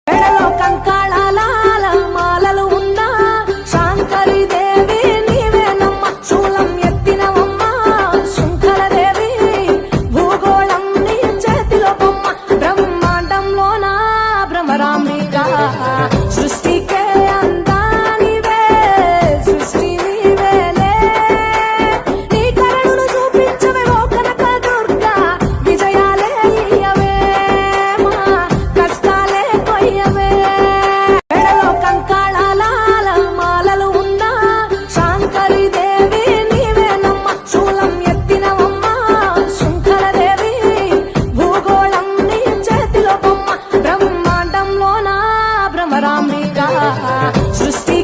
మెడలో కంకాళాల మాలలు ఉన్నా శాంకరి దేవి నీవేనమ్మ. శూలం ఎత్తినవమ్మ శృంఖలదేవి, భూగోళం నీ చేతిలో బొమ్మ. బ్రహ్మాండంలోన భ్రమరాంబిక, సృష్టికే అందానివే, సృష్టి నీవేలే. నీ కరుణను చూపించవే ఓ కనక దుర్గా, విజయాలే ఇయ్యవే మా కష్టాలే కొయ్యవే. మెడలో కంకాళాల మాలలు ఉన్నా శాంకరి దేవి నీవేనమ్మ. శూలం ఎత్తినవమ్మ శృంఖలదేవి, భూగోళం నీ చేతిలో బొమ్మ. బ్రహ్మాండంలోన భ్రమరాంబిక, సృష్టి